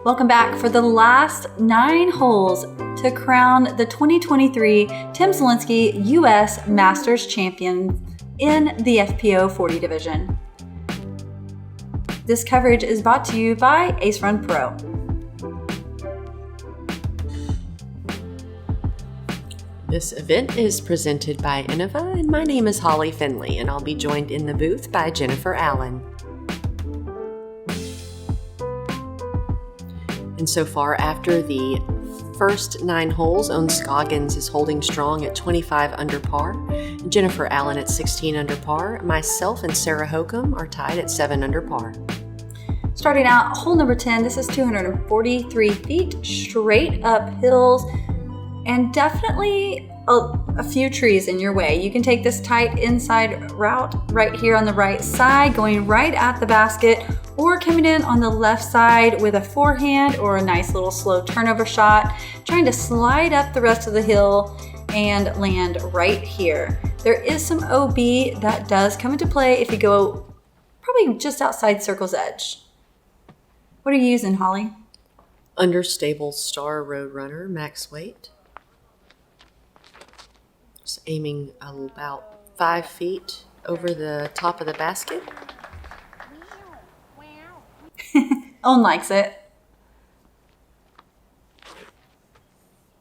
Welcome back for the last 9 holes to crown the 2023 Tim Selinske U.S. Masters Champion in the FP40 division. This coverage is brought to you by Ace Run Pro. This event is presented by Innova, and my name is Holly Finley, and I'll be joined in the booth by Jennifer Allen. And so far, after the first 9 holes, Ohn Scoggins is holding strong at 25 under par, Jennifer Allen at 16 under par, myself and Sarah Hokom are tied at 7 under par. Starting out, hole number 10, this is 243 feet, straight up hills, and definitely a few trees in your way. You can take this tight inside route right here on the right side, going right at the basket, or coming in on the left side with a forehand or a nice little slow turnover shot, trying to slide up the rest of the hill and land right here. There is some OB that does come into play if you go probably just outside circle's edge. What are you using, Holly? Understable Star Roadrunner max weight. Just aiming about 5 feet over the top of the basket. Ohn likes it.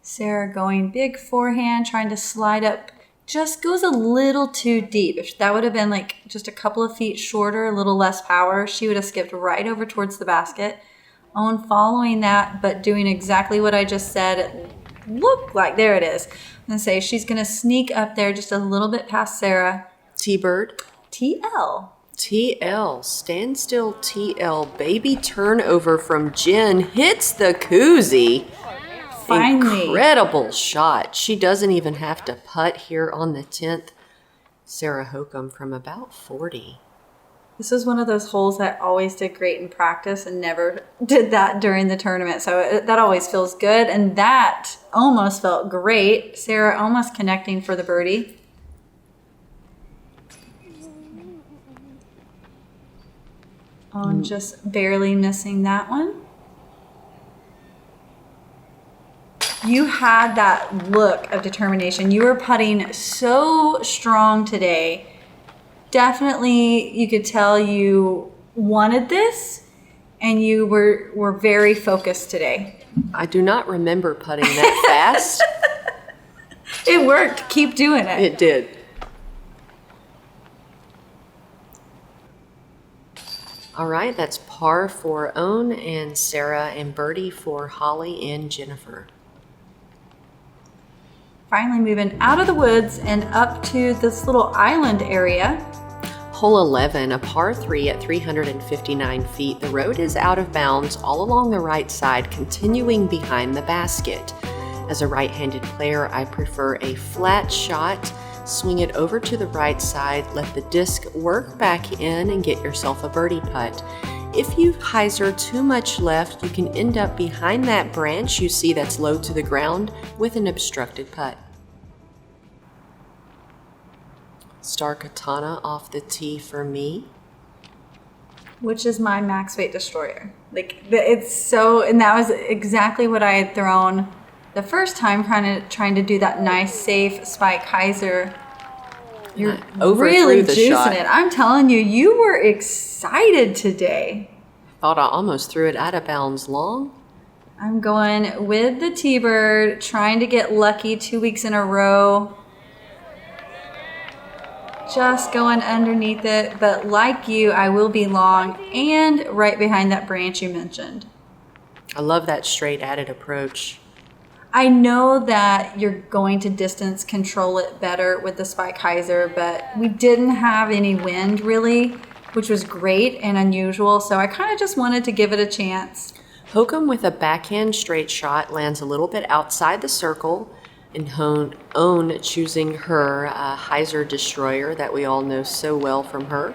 Sarah going big forehand, trying to slide up. Just goes a little too deep. If that would have been like just a couple of feet shorter, a little less power, she would have skipped right over towards the basket. Ohn following that, but doing exactly what I just said. It looked like, there it is. I'm going to say she's going to sneak up there just a little bit past Sarah. T-Bird. TL. TL, standstill TL, baby turnover from Jen, hits the koozie. Finally. Incredible shot. She doesn't even have to putt here on the 10th. Sarah Hokom from about 40. This was one of those holes that always did great in practice and never did that during the tournament. So that always feels good. And that almost felt great. Sarah almost connecting for the birdie. Ohn just barely missing that one. You had that look of determination. You were putting so strong today. Definitely, you could tell you wanted this, and you were very focused today. I do not remember putting that fast. It worked. Keep doing it. It did. All right, that's par for Ohn and Sarah, and birdie for Holly and Jennifer. Finally moving out of the woods and up to this little island area. Hole 11, a par 3 at 359 feet. The road is out of bounds all along the right side, continuing behind the basket. As a right-handed player, I prefer a flat shot. Swing it over to the right side, let the disc work back in, and get yourself a birdie putt. If you hyzer too much left, you can end up behind that branch you see that's low to the ground with an obstructed putt. Star Katana off the tee for me. Which is my max weight destroyer. Like, it's so, and that was exactly what I had thrown the first time, trying to do that nice, safe spike hyzer. You're really juicing it. I'm telling you, you were excited today. Thought I almost threw it out of bounds long. I'm going with the T-Bird, trying to get lucky 2 weeks in a row. Just going underneath it, but like you, I will be long and right behind that branch you mentioned. I love that straight at it approach. I know that you're going to distance control it better with the spike hyzer, but we didn't have any wind really, which was great and unusual, so I kind of just wanted to give it a chance. Hokom with a backhand straight shot lands a little bit outside the circle, and Ohn choosing her hyzer destroyer that we all know so well from her.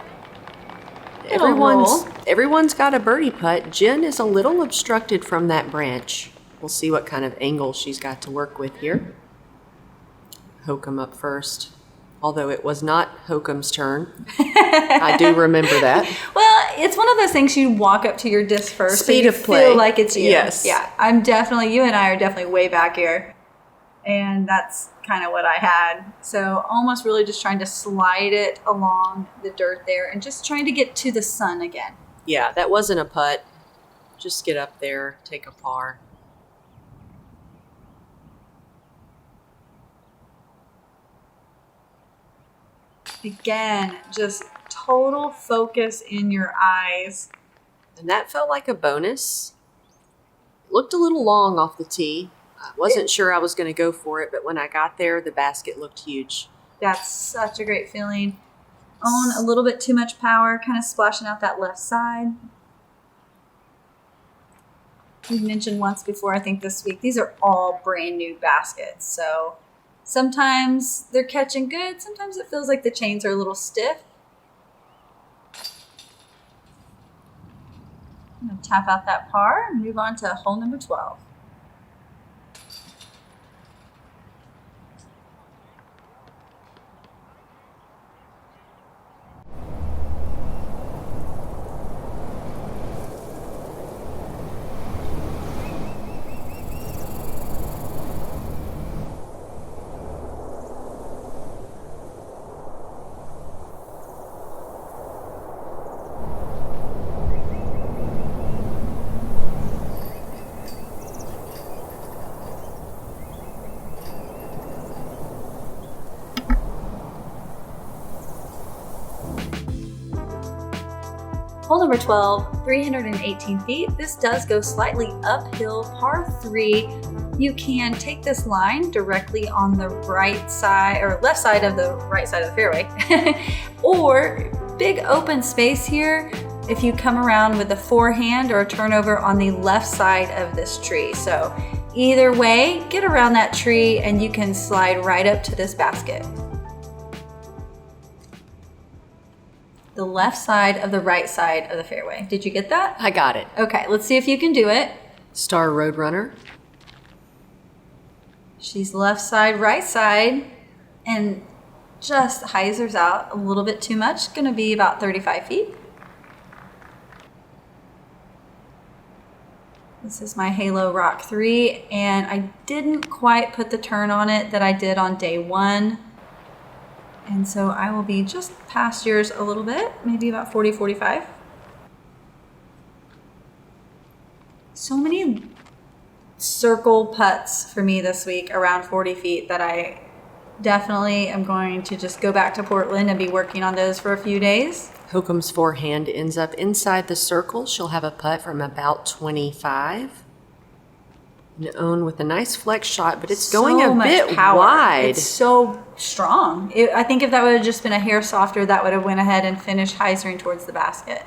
Everyone's got a birdie putt. Jen is a little obstructed from that branch. We'll see what kind of angle she's got to work with here. Hokom up first. Although it was not Hokom's turn. I do remember that. Well, it's one of those things you walk up to your disc first. Speed so of play. Feel like it's you. Yes. Yeah. You and I are definitely way back here. And that's kind of what I had. So almost really just trying to slide it along the dirt there and just trying to get to the sun again. Yeah, that wasn't a putt. Just get up there, take a par. Again, just total focus in your eyes. And that felt like a bonus. It looked a little long off the tee. I wasn't sure I was going to go for it, but when I got there, the basket looked huge. That's such a great feeling. Ohn a little bit too much power, kind of splashing out that left side. We've mentioned once before, I think this week, these are all brand new baskets. So sometimes they're catching good. Sometimes it feels like the chains are a little stiff. I'm going to tap out that par and move on to hole number 12. Hole number 12, 318 feet. This does go slightly uphill, par 3. You can take this line directly on the right side or left side of the right side of the fairway. Or big open space here if you come around with a forehand or a turnover on the left side of this tree. So either way, get around that tree and you can slide right up to this basket. The left side of the right side of the fairway. Did you get that? I got it. Okay, let's see if you can do it. Star Roadrunner. She's left side, right side, and just hyzers out a little bit too much. Gonna be about 35 feet. This is my Halo Rock 3, and I didn't quite put the turn on it that I did on day 1. And so I will be just past yours a little bit, maybe about 40, 45. So many circle putts for me this week around 40 feet that I definitely am going to just go back to Portland and be working on those for a few days. Hokom's forehand ends up inside the circle. She'll have a putt from about 25. And Ohn with a nice flex shot, but it's going a bit wide. It's so strong. I think if that would have just been a hair softer, that would have went ahead and finished hyzering towards the basket.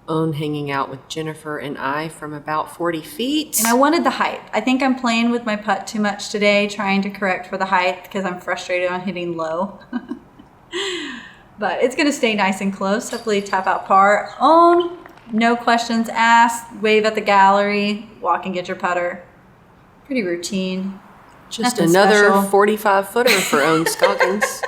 Ohn hanging out with Jennifer and I from about 40 feet. And I wanted the height. I think I'm playing with my putt too much today, trying to correct for the height because I'm frustrated on hitting low. But it's going to stay nice and close. Hopefully tap out par. Ohn, no questions asked. Wave at the gallery. Walk and get your putter. Pretty routine. Just Nothing another special. 45-footer for Ohn Scoggins.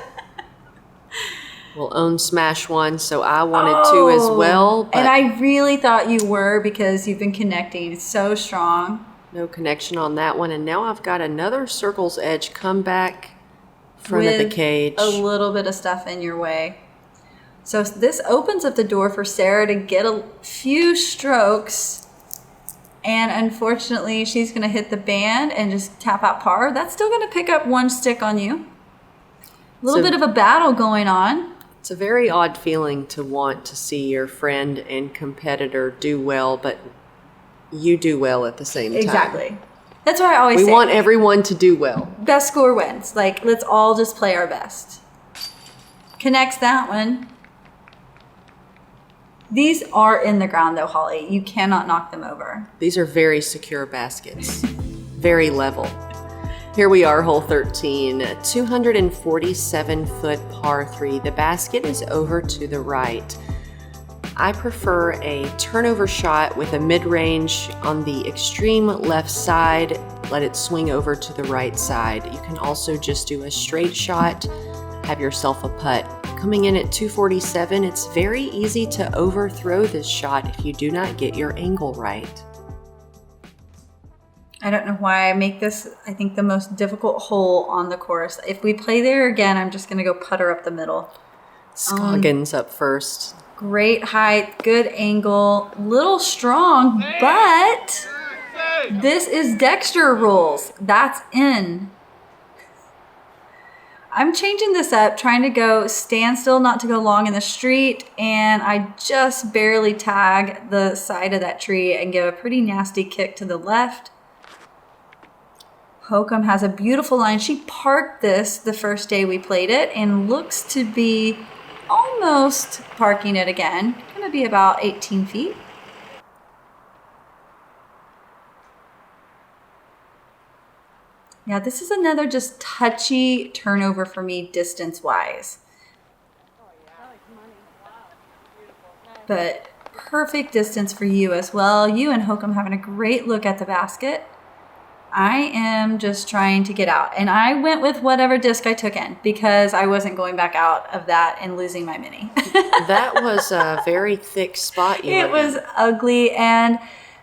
Well, Ohn smashed one, so I wanted to as well. But and I really thought you were because you've been connecting so strong. no connection on that one. And now I've got another circle's edge come back front of the cage. A little bit of stuff in your way. So this opens up the door for Sarah to get a few strokes. And unfortunately, she's going to hit the band and just tap out par. That's still going to pick up one stick on you. A little bit of a battle going on. It's a very odd feeling to want to see your friend and competitor do well, but you do well at the same time. Exactly. That's what I always say. We want everyone to do well. Best score wins. Like, let's all just play our best. Connects that one. These are in the ground, though, Holly. You cannot knock them over. These are very secure baskets. Very level. Here we are, hole 13, 247-foot par 3. The basket is over to the right. I prefer a turnover shot with a mid-range on the extreme left side let it swing over to the right side. You can also just do a straight shot, have yourself a putt. Coming in at 247, it's very easy to overthrow this shot if you do not get your angle right. I don't know why I make this, I think, the most difficult hole on the course. If we play there again, I'm just going to go putter up the middle. Scoggins up first. Great height, good angle, little strong, but this is Dexter rules. That's in. I'm changing this up, trying to go standstill, not to go long in the street, and I just barely tag the side of that tree and give a pretty nasty kick to the left. Hokom has a beautiful line. She parked this the first day we played it and looks to be almost parking it again. Gonna be about 18 feet. Yeah, this is another just touchy turnover for me distance-wise. But perfect distance for you as well. You and Hokom having a great look at the basket. I am just trying to get out. And I went with whatever disc I took in because I wasn't going back out of that and losing my mini. That was a very thick spot. It was ugly. And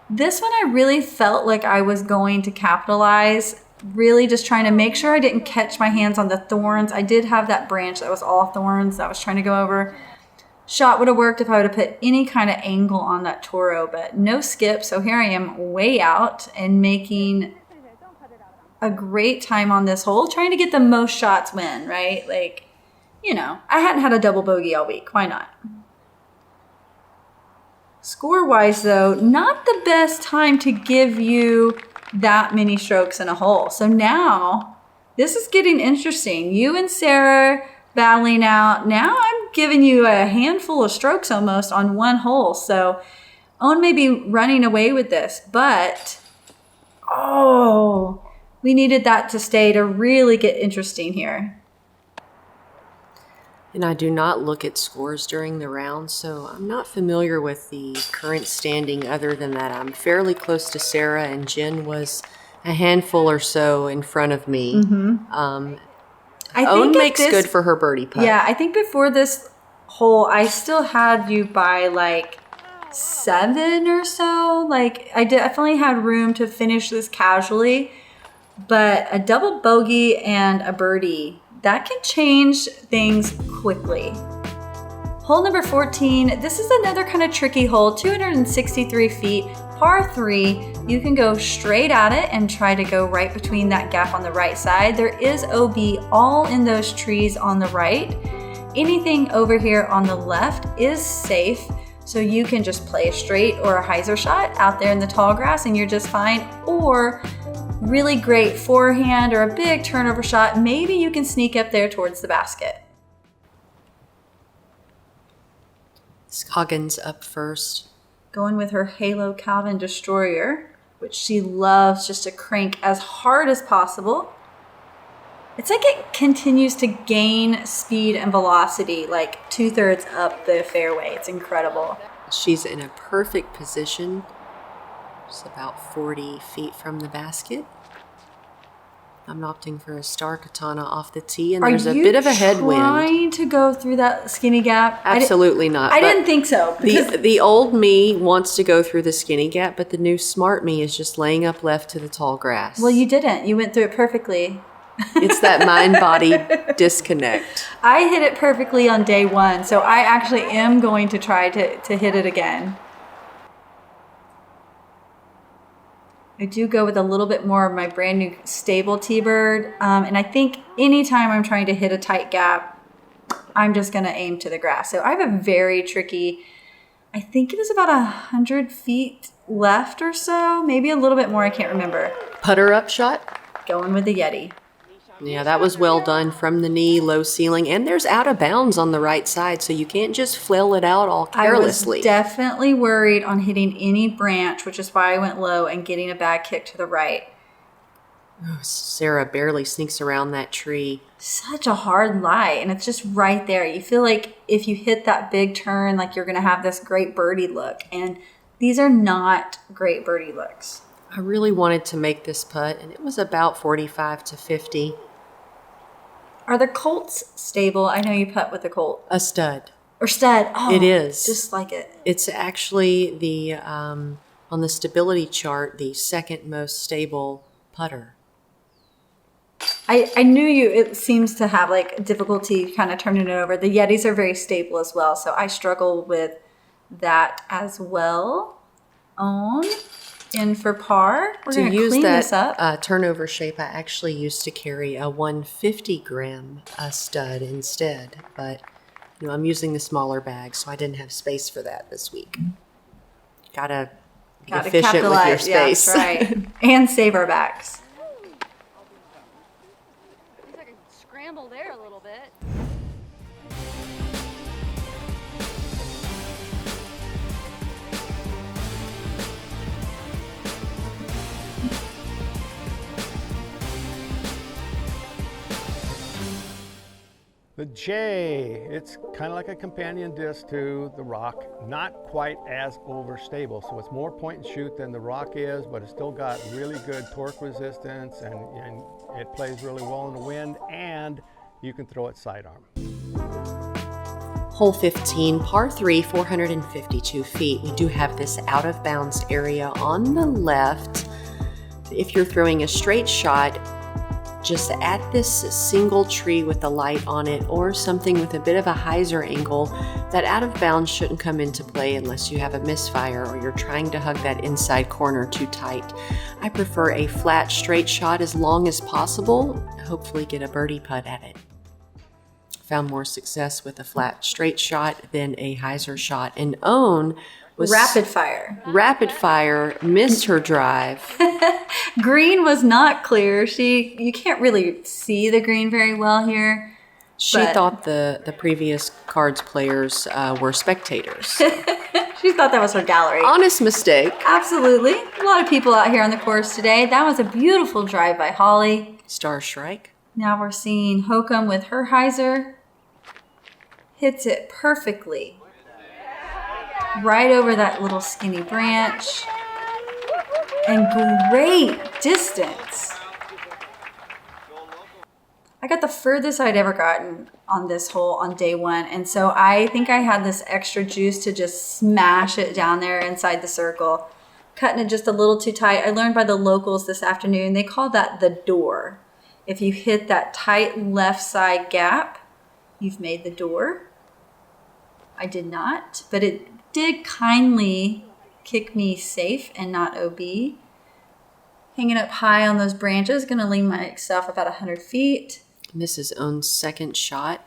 this one I really felt like I was going to capitalize, really just trying to make sure I didn't catch my hands on the thorns. I did have that branch that was all thorns that I was trying to go over. Shot would have worked if I would have put any kind of angle on that Toro, but no skip. So here I am way out and making a great time on this hole, trying to get the most shots win, right? Like, you know, I hadn't had a double bogey all week. Why not? Score-wise, though, not the best time to give you that many strokes in a hole. So now, this is getting interesting. You and Sarah battling out. Now I'm giving you a handful of strokes almost on one hole. So Ohn may be running away with this, but, oh, we needed that to stay to really get interesting here. And I do not look at scores during the round, so I'm not familiar with the current standing other than that I'm fairly close to Sarah, and Jen was a handful or so in front of me. Mm-hmm. Ohn makes good for her birdie putt. Yeah, I think before this hole, I still had you by like 7 or so. Like, I definitely had room to finish this casually. But a double bogey and a birdie, that can change things quickly. Hole number 14, this is another kind of tricky hole, 263 feet, par 3. You can go straight at it and try to go right between that gap on the right side. There is OB all in those trees on the right. Anything over here on the left is safe, so you can just play a straight or a hyzer shot out there in the tall grass and you're just fine, or really great forehand or a big turnover shot. Maybe you can sneak up there towards the basket. Scoggins up first. Going with her Halo Calvin Destroyer, which she loves just to crank as hard as possible. It's like it continues to gain speed and velocity, like 2/3 up the fairway. It's incredible. She's in a perfect position. Just about 40 feet from the basket. I'm opting for a star katana off the tee, and there's a bit of a headwind. Are you trying to go through that skinny gap? Absolutely not. I didn't think so. The old me wants to go through the skinny gap, but the new smart me is just laying up left to the tall grass. Well, you didn't. You went through it perfectly. It's that mind-body disconnect. I hit it perfectly on day one, so I actually am going to try to hit it again. I do go with a little bit more of my brand new stable T-Bird. And I think anytime I'm trying to hit a tight gap, I'm just going to aim to the grass. So I have a very tricky, I think it was about 100 feet left or so, maybe a little bit more. I can't remember. Putter up shot? Going with the Yeti. Yeah, that was well done from the knee, low ceiling, and there's out of bounds on the right side, so you can't just flail it out all carelessly. I was definitely worried on hitting any branch, which is why I went low and getting a bad kick to the right. Oh, Sarah barely sneaks around that tree. Such a hard lie, and it's just right there. You feel like if you hit that big turn, like you're going to have this great birdie look, and these are not great birdie looks. I really wanted to make this putt, and it was about 45 to 50. Are the Colts stable? I know you putt with a Colt. A stud. Or stud. Oh, it is. Just like it. It's actually the on the stability chart, the second most stable putter. I knew it seems to have like difficulty kind of turning it over. The Yetis are very stable as well, so I struggle with that as well. Ohn in for par. We're going to clean this up. Turnover shape, I actually used to carry a 150 gram stud instead, but I'm using the smaller bag, so I didn't have space for that this week. Gotta be efficient with your space. Yeah, that's right. And save our backs. There a little bit. The J, it's kind of like a companion disc to the Rock, not quite as overstable. So it's more point and shoot than the Rock is, but it's still got really good torque resistance and it plays really well in the wind, and you can throw it sidearm. Hole 15, par 3, 452 feet. We do have this out of bounds area on the left. If you're throwing a straight shot, just at this single tree with the light on it or something with a bit of a hyzer angle, that out of bounds shouldn't come into play unless you have a misfire or you're trying to hug that inside corner too tight. I prefer a flat straight shot as long as possible, hopefully get a birdie putt at it. Found more success with a flat straight shot than a hyzer shot. And Ohn was rapid fire, missed her drive. Green was not clear. You can't really see the green very well here. She thought the previous cards players were spectators. She thought that was her gallery. Honest mistake. Absolutely. A lot of people out here on the course today. That was a beautiful drive by Holly. Star Shrike. Now we're seeing Hokom with her hyzer. Hits it perfectly. Right over that little skinny branch. And great distance. I got the furthest I'd ever gotten on this hole on day one. And so I think I had this extra juice to just smash it down there inside the circle. Cutting it just a little too tight. I learned by the locals this afternoon, they call that the door. If you hit that tight left side gap, you've made the door. I did not, but it did kindly kick me safe and not OB. Hanging up high on those branches, gonna lean myself about 100 feet. And this is Ohn's second shot.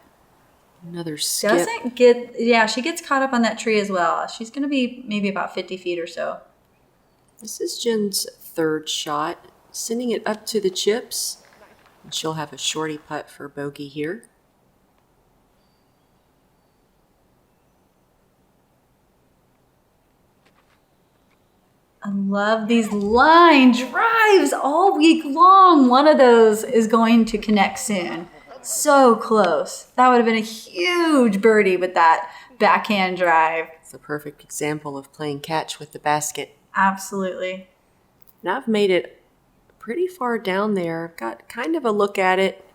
Another skip. She gets caught up on that tree as well. She's gonna be maybe about 50 feet or so. This is Jen's third shot, sending it up to the chips. And she'll have a shorty putt for bogey here. I love these line drives all week long. One of those is going to connect soon. So close. That would have been a huge birdie with that backhand drive. It's a perfect example of playing catch with the basket. Absolutely. And I've made it pretty far down there. I've got kind of a look at it.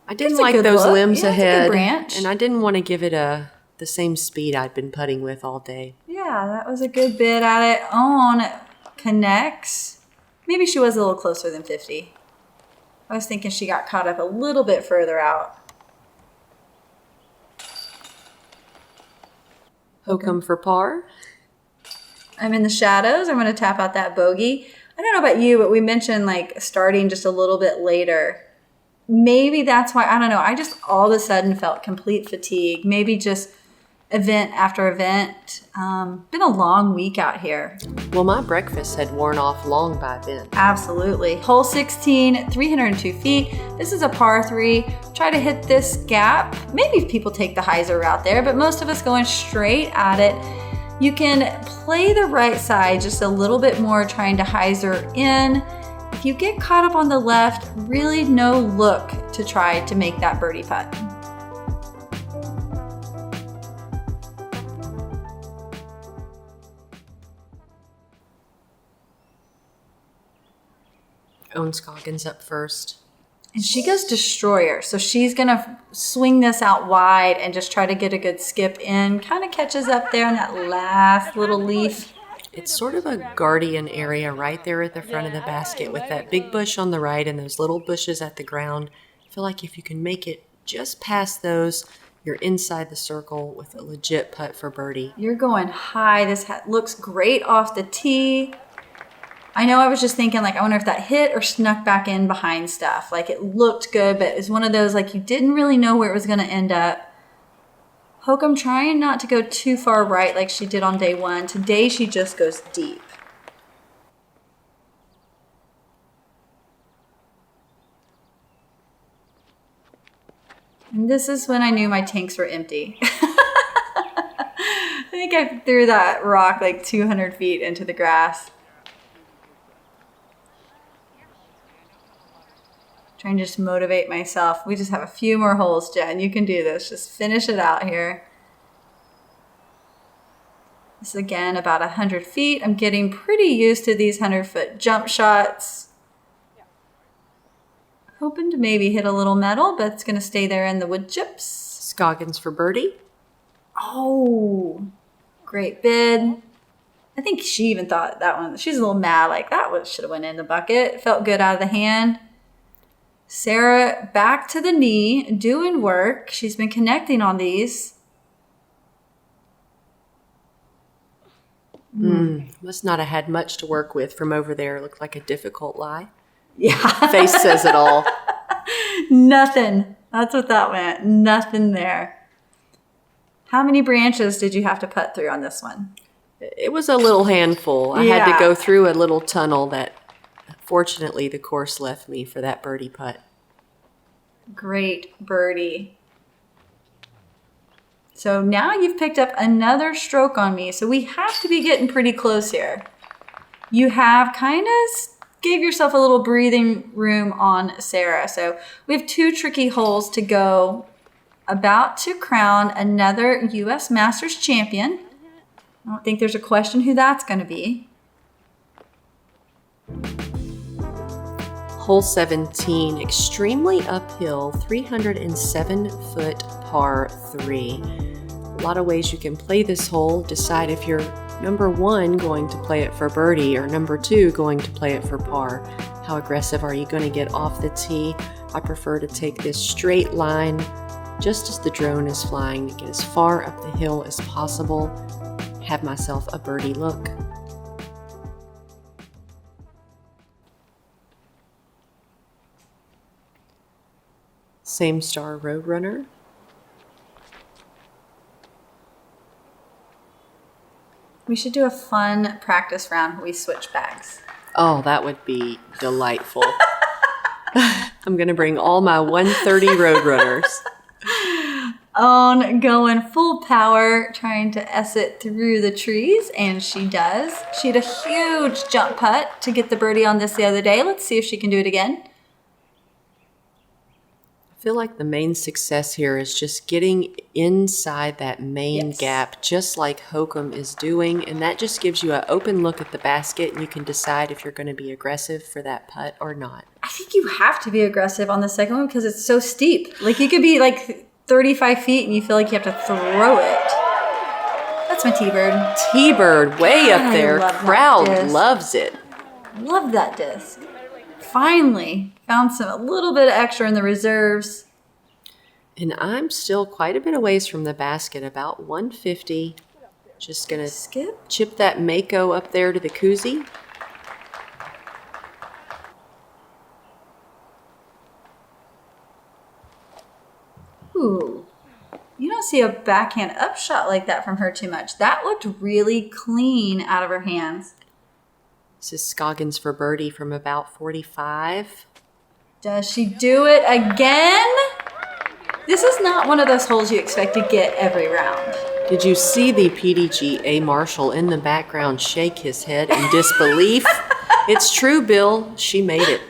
I didn't like those limbs ahead. It's a good branch. And I didn't want to give it the same speed I'd been putting with all day. Yeah, that was a good bit at it. Ohn connects. Maybe she was a little closer than 50. I was thinking she got caught up a little bit further out. Hokom for par. I'm in the shadows. I'm going to tap out that bogey. I don't know about you, but we mentioned like starting just a little bit later. Maybe that's why, I don't know. I just all of a sudden felt complete fatigue. Maybe just event after event. Been a long week out here. Well, my breakfast had worn off long by then. Absolutely. Hole 16, 302 feet. This is a par 3. Try to hit this gap. Maybe people take the hyzer route there, but most of us going straight at it. You can play the right side just a little bit more, trying to hyzer in. If you get caught up on the left, really no look to try to make that birdie putt. Ohn Scoggins up first. And she goes destroyer. So she's going to swing this out wide and just try to get a good skip in. Kind of catches up there in that last little leaf. It's sort of a guardian area right there at the front of the basket with that big bush on the right and those little bushes at the ground. I feel like if you can make it just past those, you're inside the circle with a legit putt for birdie. You're going high. This looks great off the tee. I know I was just thinking, like, I wonder if that hit or snuck back in behind stuff. Like, it looked good, but it's one of those, like, you didn't really know where it was going to end up. Hokom trying not to go too far right like she did on day one. Today, she just goes deep. And this is when I knew my tanks were empty. I think I threw that rock like 200 feet into the grass. Trying to just motivate myself. We just have a few more holes, Jen. You can do this. Just finish it out here. This is again about 100 feet. I'm getting pretty used to these 100-foot jump shots. Hoping to maybe hit a little metal, but it's going to stay there in the wood chips. Scoggins for birdie. Oh, great bid. I think she even thought that one. She's a little mad, like that one should have went in the bucket. Felt good out of the hand. Sarah back to the knee, doing work. She's been connecting on these. Must not have had much to work with from over there. Looked like a difficult lie. Yeah. Face says it all. Nothing. That's what that meant. Nothing there. How many branches did you have to putt through on this one? It was a little handful. I had to go through a little tunnel that fortunately the course left me for that birdie putt. Great birdie. So now you've picked up another stroke on me. So we have to be getting pretty close here. You have kind of gave yourself a little breathing room on Sarah. So we have 2 tricky holes to go. About to crown another U.S. Masters champion. I don't think there's a question who that's going to be. Hole 17, extremely uphill, 307-foot par 3. A lot of ways you can play this hole. Decide if you're number 1 going to play it for birdie or number 2 going to play it for par. How aggressive are you going to get off the tee? I prefer to take this straight line just as the drone is flying to get as far up the hill as possible. Have myself a birdie look. Same star Roadrunner. We should do a fun practice round where we switch bags. Oh, that would be delightful. I'm going to bring all my 130 Roadrunners. Ohn going full power, trying to S it through the trees, and she does. She had a huge jump putt to get the birdie on this the other day. Let's see if she can do it again. I feel like the main success here is just getting inside that main gap, just like Hokom is doing, and that just gives you an open look at the basket, and you can decide if you're going to be aggressive for that putt or not. I think you have to be aggressive on the second one because it's so steep. Like, you could be like 35 feet and you feel like you have to throw it. That's my T-bird. T-bird way up there. Crowd disc. loves it. Love that disc. Finally found a little bit of extra in the reserves. And I'm still quite a bit a ways from the basket, about 150. Just going to chip that Mako up there to the koozie. Ooh, you don't see a backhand upshot like that from her too much. That looked really clean out of her hands. This is Scoggins for birdie from about 45. Does she do it again? This is not one of those holes you expect to get every round. Did you see the PDGA Marshal in the background shake his head in disbelief? It's true, Bill. She made it.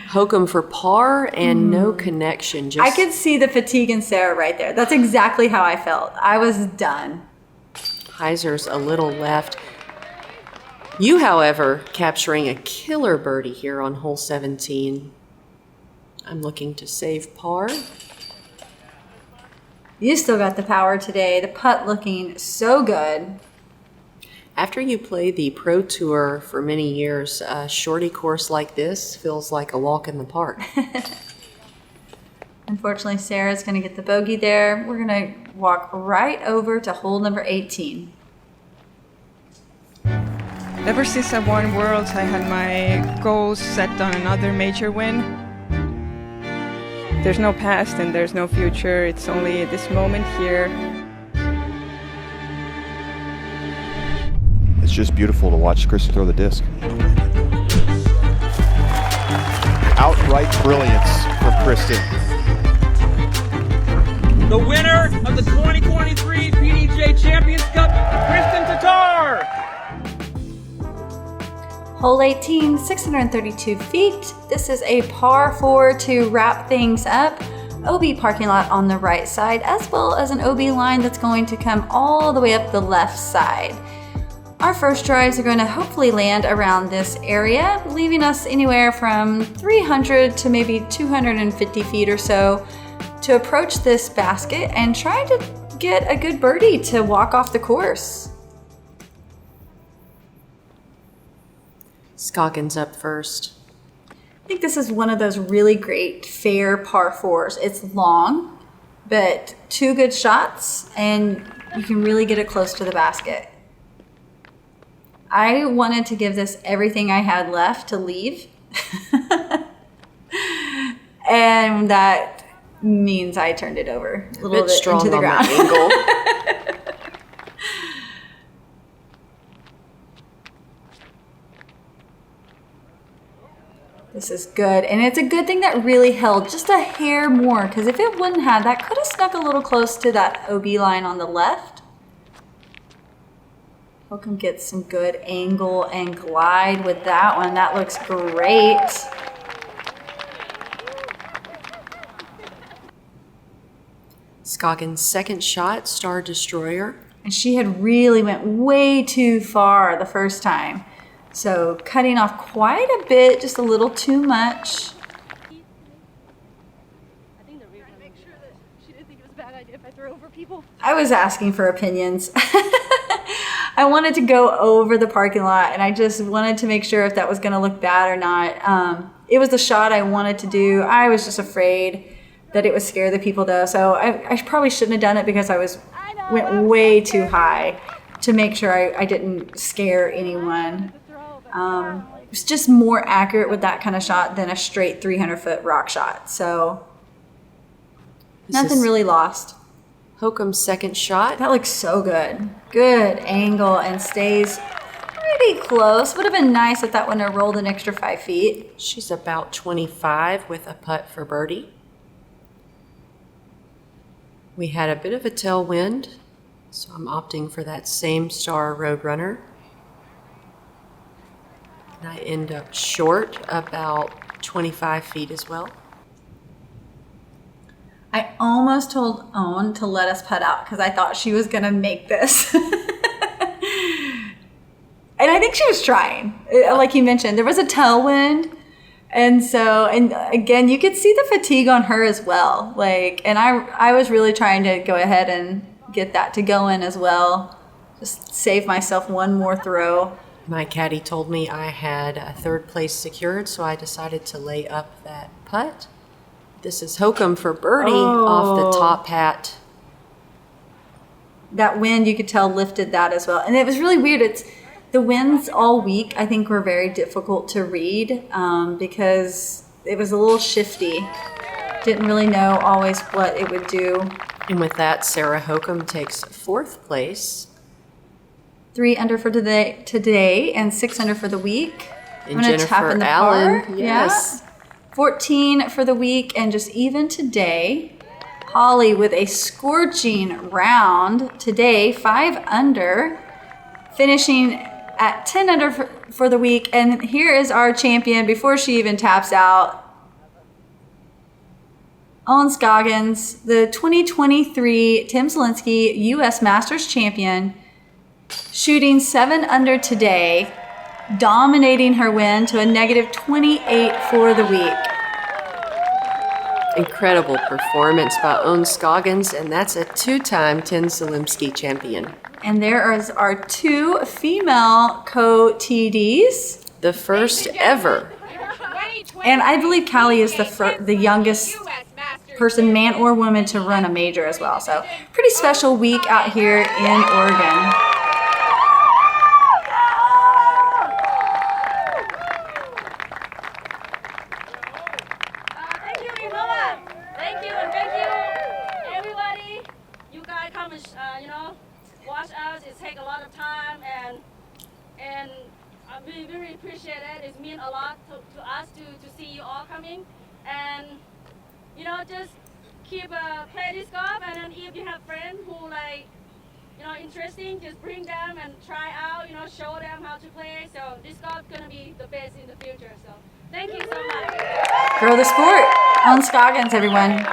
Hokom for par and no connection. I could see the fatigue in Sarah right there. That's exactly how I felt. I was done. Heiser's a little left. You, however, capturing a killer birdie here on hole 17. I'm looking to save par. You still got the power today. The putt looking so good. After you play the Pro Tour for many years, a shorty course like this feels like a walk in the park. Unfortunately, Sarah's going to get the bogey there. We're going to walk right over to hole number 18. Ever since I won Worlds, I had my goals set on another major win. There's no past and there's no future. It's only this moment here. It's just beautiful to watch Kristen throw the disc. Outright brilliance from Kristen. The winner of the 2023 PDGA Champions Cup, Kristen Tatar. Hole 18, 632 feet. This is a par 4 to wrap things up. OB parking lot on the right side, as well as an OB line that's going to come all the way up the left side. Our first drives are going to hopefully land around this area, leaving us anywhere from 300 to maybe 250 feet or so to approach this basket and try to get a good birdie to walk off the course. Scoggins up first. I think this is one of those really great fair par 4s. It's long, but 2 good shots and you can really get it close to the basket. I wanted to give this everything I had left to leave. And that means I turned it over a little bit strong into the on ground. that angle. This is good. And it's a good thing that really held just a hair more, because if it wouldn't have, that could have snuck a little close to that OB line on the left. Hokom gets some good angle and glide with that one. That looks great. Scoggins' second shot, Star Destroyer. And she had really went way too far the first time. So cutting off quite a bit, just a little too much. I think they're trying to make sure that she didn't think it was a bad idea if I throw over people. I was asking for opinions. I wanted to go over the parking lot and I just wanted to make sure if that was going to look bad or not. It was the shot I wanted to do. I was just afraid that it would scare the people though. So I probably shouldn't have done it because went way too high to make sure I didn't scare anyone. It was just more accurate with that kind of shot than a straight 300-foot rock shot. So nothing really lost. Hokom's second shot. That looks so good. Good angle and stays pretty close. Would have been nice if that one had rolled an extra 5 feet. She's about 25 with a putt for birdie. We had a bit of a tailwind, so I'm opting for that same Star Roadrunner. And I end up short about 25 feet as well. I almost told Ohn to let us putt out because I thought she was going to make this. And I think she was trying. Like you mentioned, there was a tailwind. And so, and again, you could see the fatigue on her as well. And I was really trying to go ahead and get that to go in as well. Just save myself one more throw. My caddy told me I had a third place secured, so I decided to lay up that putt. This is Hokom for birdie off the top hat. That wind, you could tell, lifted that as well. And it was really weird. The winds all week, I think, were very difficult to read because it was a little shifty. Didn't really know always what it would do. And with that, Sarah Hokom takes fourth place. 3 under for today and 6 under for the week. And I'm going to tap in the Allen, par. yes. Yeah. 14 for the week and just even today. Holly with a scorching round today, 5 under, finishing at 10 under for the week. And here is our champion before she even taps out. Ohn Scoggins, the 2023 Tim Selinske U.S. Masters champion, shooting 7 under today. dominating her win to a negative 28 for the week. Incredible performance by Ohn Scoggins, and that's a 2-time 10 Selinske champion. And there is our 2 female co-TDs. The first ever. And I believe Callie is the youngest person, man or woman, to run a major as well. So pretty special week out here in Oregon. Thank you, Innova. Thank you, and thank you, everybody. You guys come and watch us. It takes a lot of time, and we really appreciate it. It means a lot to us to see you all coming, and just keep play this golf. And then if you have friends who interesting, just bring them and try out. Show them how to play. So this golf is gonna be the best in the future. So thank you so much. Grow the sport. Ohn Scoggins, everyone.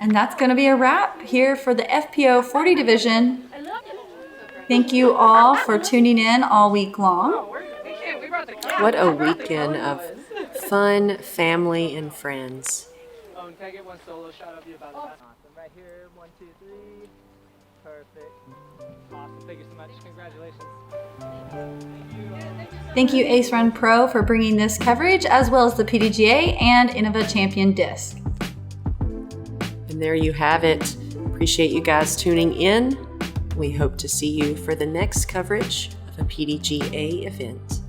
And that's going to be a wrap here for the FP40 division. Thank you all for tuning in all week long. What a weekend of fun, family, and friends. Can I get one solo shot of you about that? Awesome. Right here. 1, 2, 3. Perfect. Awesome. Thank you so much. Congratulations. Thank you, Ace Run Pro, for bringing this coverage, as well as the PDGA and Innova Champion Disc. And there you have it. Appreciate you guys tuning in. We hope to see you for the next coverage of a PDGA event.